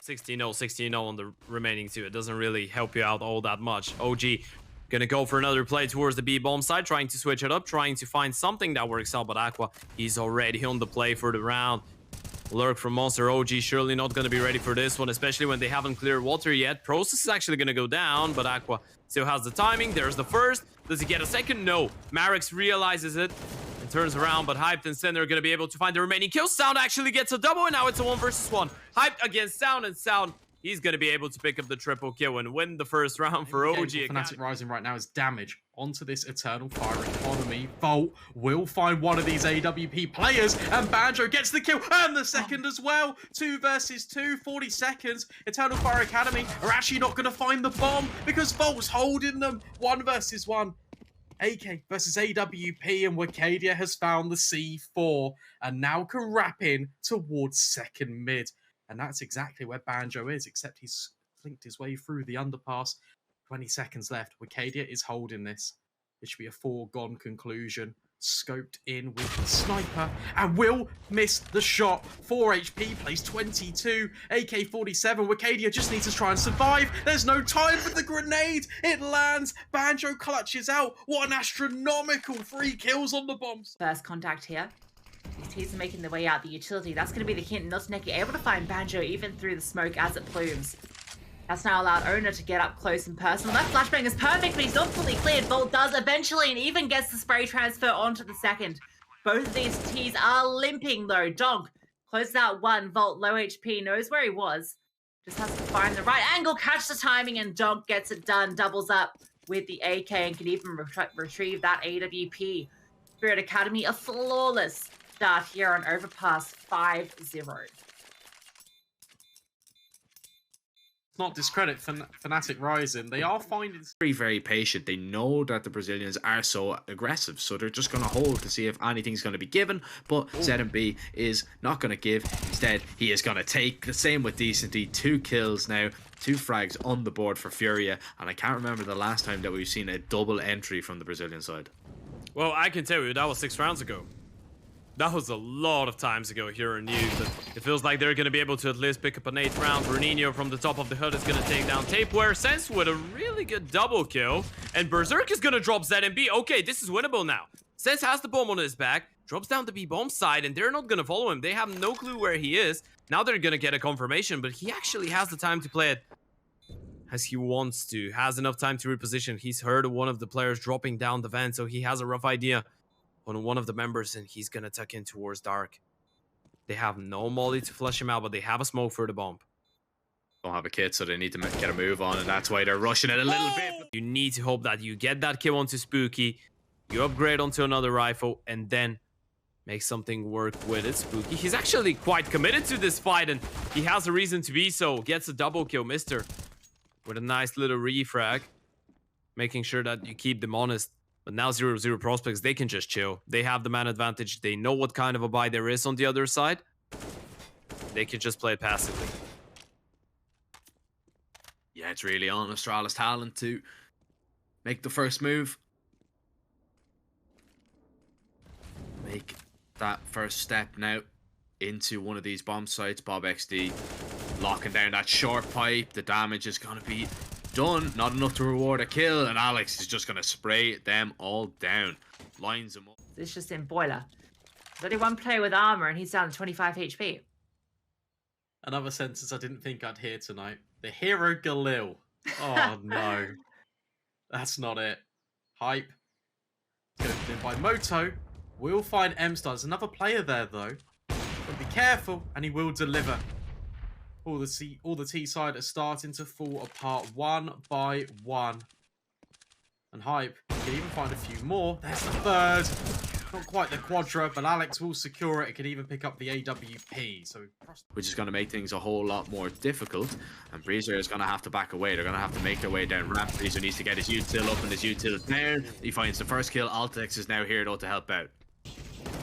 16-0, 16-0 on the remaining two. It doesn't really help you out all that much. OG gonna go for another play towards the B-bomb side, trying to switch it up, trying to find something that works out, but Aqua, he's already on the play for the round. Lurk from Monster. OG surely not gonna be ready for this one, especially when they haven't cleared water yet. Process is actually gonna go down, but Aqua still has the timing. There's the first. Does he get a second? No. Marix realizes it and turns around, but Hyped and Sen are gonna be able to find the remaining kills. Sound actually gets a double, and now it's a 1 versus 1. Hyped against Sound, and Sound, he's going to be able to pick up the triple kill and win the first round for OG. Fnatic Rising right now is damage onto this Eternal Fire economy. Volt will find one of these AWP players, and Banjo gets the kill, and the second as well. 2 versus 2, 40 seconds. Eternal Fire Academy are actually not going to find the bomb because Volt's holding them. 1 versus 1. AK versus AWP, and Wakadia has found the C4 and now can wrap in towards second mid. And that's exactly where Banjo is, except he's flinked his way through the underpass. 20 seconds left. Wakadia is holding this. It should be a foregone conclusion. Scoped in with the sniper and will miss the shot. 4 HP, plays 22. AK-47. Wakadia just needs to try and survive. There's no time for the grenade. It lands. Banjo clutches out. What an astronomical 3 kills on the bombs. First contact here. These teams are making their way out the utility. That's going to be the hint. Nutneki able to find Banjo even through the smoke as it plumes. That's now allowed Owner to get up close and personal. That flashbang is perfect, but he's not fully cleared. Volt does eventually and even gets the spray transfer onto the second. Both of these T's are limping though. Donk closes out 1. Volt, low HP, knows where he was. Just has to find the right angle, catch the timing, and Donk gets it done. Doubles up with the AK and can even retrieve that AWP. Spirit Academy, a flawless start here on Overpass 5-0. Not discredit Fnatic Rising. They are finding very patient. They know that the Brazilians are so aggressive, so they're just going to hold to see if anything's going to be given. But ZMB is not going to give. Instead, he is going to take. The same with Decency. 2 kills now, 2 frags on the board for Furia, and I can't remember the last time that we've seen a double entry from the Brazilian side. Well, I can tell you that was 6 rounds ago. That was a lot of times ago here in news, but it feels like they're going to be able to at least pick up an 8th round. Bruninho from the top of the hood is going to take down Tapeware. Sense with a really good double kill, and Berserk is going to drop ZMB. Okay, this is winnable now. Sense has the bomb on his back, drops down the B-bomb side, and they're not going to follow him. They have no clue where he is. Now they're going to get a confirmation, but he actually has the time to play it as he wants to. Has enough time to reposition. He's heard one of the players dropping down the vent, so he has a rough idea on one of the members, and he's gonna tuck in towards Dark. They have no molly to flush him out, but they have a smoke for the bomb. Don't have a kit, so they need to get a move on, and that's why they're rushing it a little bit. You need to hope that you get that kill onto Spooky, you upgrade onto another rifle, and then make something work with it. Spooky, he's actually quite committed to this fight, and he has a reason to be so. Gets a double kill, Mister, with a nice little refrag, making sure that you keep them honest. But now 0-0 prospects, they can just chill. They have the man advantage. They know what kind of a buy there is on the other side. They can just play it passively. Yeah, it's really on Astralis' talent to make the first move. Make that first step now into one of these bomb sites. Bob XD locking down that short pipe. The damage is going to be done. Not enough to reward a kill, and Alex is just going to spray them all down. Lines them up. It's just in Boiler. There's only 1 player with armor, and he's down to 25 HP. another sentence I didn't think I'd hear tonight. The hero Galil. Oh no. That's not it. Hype. Scoped in by Moto. We'll find M-Star. There's another player there though. But be careful, and he will deliver. All the T side are starting to fall apart one by one. And Hype can even find a few more. There's the third. Not quite the quadra, but Alex will secure it. It can even pick up the AWP. So, which is going to make things a whole lot more difficult. And Breezer is going to have to back away. They're going to have to make their way down ramp. Breezer needs to get his util up and his util down. He finds the first kill. Altex is now here though to help out.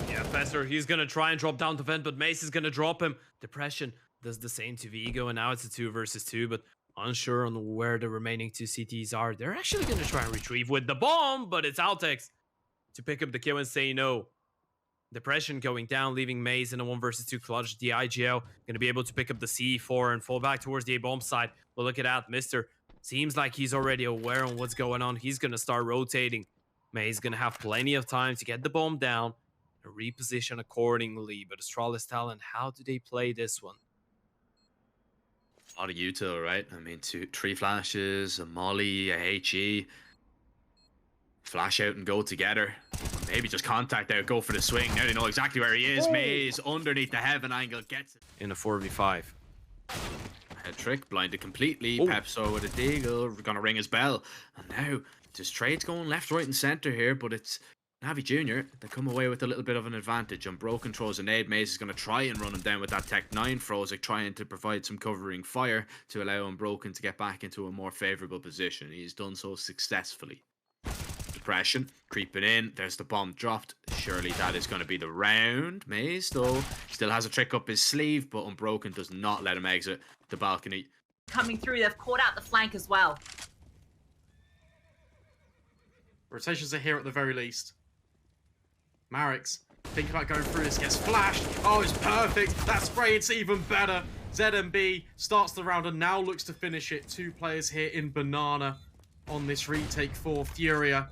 Yeah, Fester, he's going to try and drop down the vent, but Mace is going to drop him. Depression does the same to Vigo, and now it's a 2 versus 2, but unsure on where the remaining 2 CTs are. They're actually going to try and retrieve with the bomb, but it's Altex to pick up the kill and say no. Depression going down, leaving Maze in a 1 versus 2 clutch. The IGL going to be able to pick up the C4 and fall back towards the A-bomb side. But look at that, Mr. Seems like he's already aware on what's going on. He's going to start rotating. Maze going to have plenty of time to get the bomb down and reposition accordingly. But Astralis talent, how do they play this one? A lot of util, right? I mean, 3 flashes, a molly, a HE. Flash out and go together. Maybe just contact out, go for the swing. Now they know exactly where he is. Maze underneath the heaven angle gets it. In a 4v5. Head trick, blinded completely. Oh. Pepso with a deagle, gonna ring his bell. And now, there's trades going left, right, and center here, but it's NaVi Jr. They come away with a little bit of an advantage. Unbroken throws a nade. Maze is gonna try and run him down with that Tech 9. Frozik trying to provide some covering fire to allow Unbroken to get back into a more favorable position. He's done so successfully. Depression creeping in. There's the bomb dropped. Surely that is going to be the round. Maze though still has a trick up his sleeve, but Unbroken does not let him exit the balcony. Coming through, they've caught out the flank as well. Rotations are here at the very least. Marix thinking about going through this, gets flashed. Oh, it's perfect. That spray, it's even better. ZMB starts the round and now looks to finish it. 2 players here in Banana on this retake for Furia.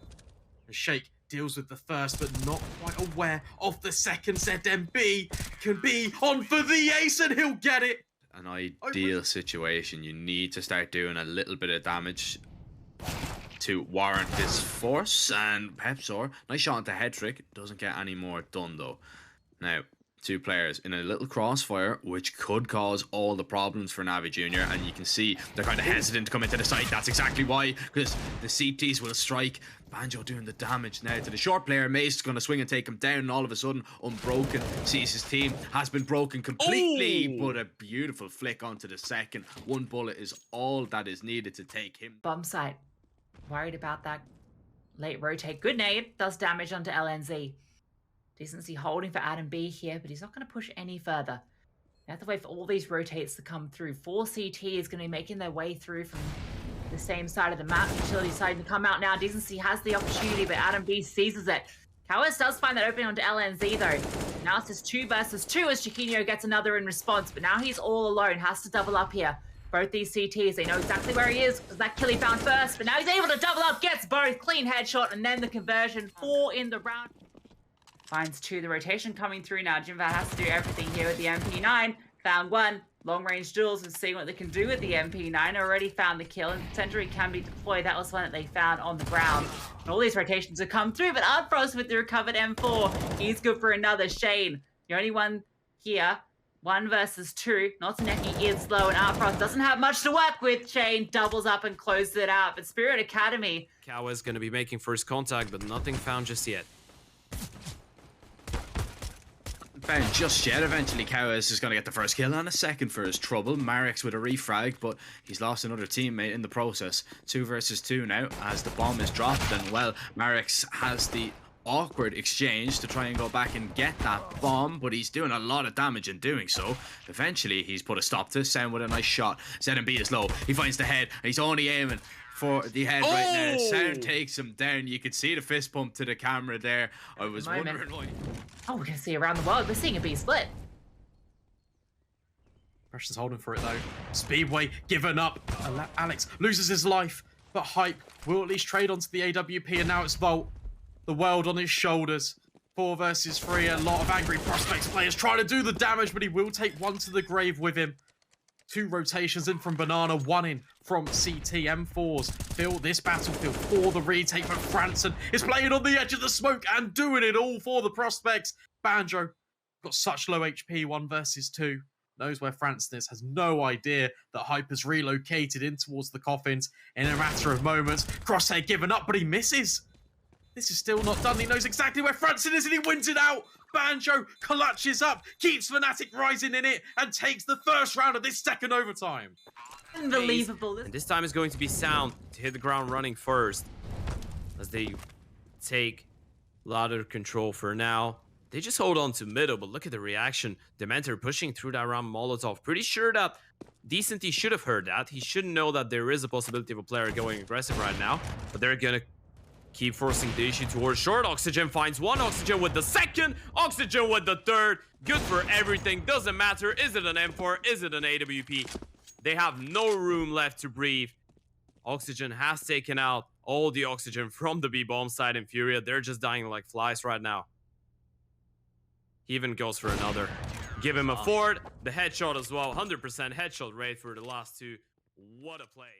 Shake deals with the first, but not quite aware of the second. ZMB can be on for the ace, and he'll get it. An ideal situation. You need to start doing a little bit of damage to warrant this force. And Pepsor, nice shot into head trick. Doesn't get any more done though. Now, 2 players in a little crossfire, which could cause all the problems for NaVi Jr. And you can see they're kind of hesitant to come into the site. That's exactly why, because the CTs will strike. Banjo doing the damage now to the short player. Mace is going to swing and take him down, and all of a sudden, Unbroken sees his team has been broken completely. But a beautiful flick onto the second. 1 bullet is all that is needed to take him. Bomb site. Worried about that late rotate. Good nade. Does damage onto LNZ. Decency holding for Adam B here, but he's not going to push any further. They have to wait for all these rotates to come through. 4 CT is going to be making their way through from the same side of the map. Utility side to come out now. Decency has the opportunity, but Adam B seizes it. Cowards does find that opening onto LNZ though. Now it's just 2 versus 2 as Chiquinho gets another in response, but now he's all alone. Has to double up here. Both these CTs, they know exactly where he is because that kill he found first, but now he's able to double up, gets both. Clean headshot, and then the conversion. 4 in the round. Finds 2. The rotation coming through now. Jimva has to do everything here with the MP9. Found 1. Long range duels and seeing what they can do with the MP9. Already found the kill, and Sentry can be deployed. That was one that they found on the ground. And all these rotations have come through, but Artfrost with the recovered M4. He's good for another. Shane, the only one here. 1 versus 2. Notzneki is low, and Artfrost doesn't have much to work with. Shane doubles up and closes it out. But Spirit Academy. Kawa is going to be making first contact, but nothing found just yet. Found just yet. Eventually, Kawas is going to get the first kill and a second for his trouble. Marix with a refrag, but he's lost another teammate in the process. 2 versus 2 now as the bomb is dropped, and well, Marix has the awkward exchange to try and go back and get that bomb, but he's doing a lot of damage in doing so. Eventually, he's put a stop to Sound with a nice shot. ZMB is low. He finds the head, and he's only aiming for the head right now. Sound takes him down. You could see the fist pump to the camera there. I was wondering why. Oh, we're going to see around the world. We're seeing a B split. Preston's holding for it though. Speedway given up. Alex loses his life, but Hype will at least trade onto the AWP, and now it's Volt. The world on his shoulders. 4 versus 3. A lot of angry Prospects players trying to do the damage, but he will take 1 to the grave with him. 2 rotations in from Banana, 1 in from CT. M4s fill this battlefield for the retake, but Franson is playing on the edge of the smoke and doing it all for the Prospects. Banjo got such low HP, 1 versus 2. Knows where Franson is, has no idea that Hype has relocated in towards the coffins in a matter of moments. Crosshair given up, but he misses. This is still not done. He knows exactly where Franson is, and he wins it out. Banjo clutches up, keeps Fnatic rising in it, and takes the first round of this second overtime. Unbelievable. And this time is going to be Sound to hit the ground running first, as they take ladder control for now. They just hold on to middle, but look at the reaction. Dementor pushing through that round Molotov. Pretty sure that Decenty should have heard that. He should know that there is a possibility of a player going aggressive right now, but they're gonna Keep forcing the issue towards short. Oxygen finds one. Oxygen with the second. Oxygen with the third. Good for everything. Doesn't matter. Is it an M4? Is it an AWP? They have no room left to breathe. Oxygen has taken out all the oxygen from the B-bomb side in Furia. They're just dying like flies right now. He even goes for another. Give him a forward. The headshot as well. 100% headshot rate for the last two. What a play.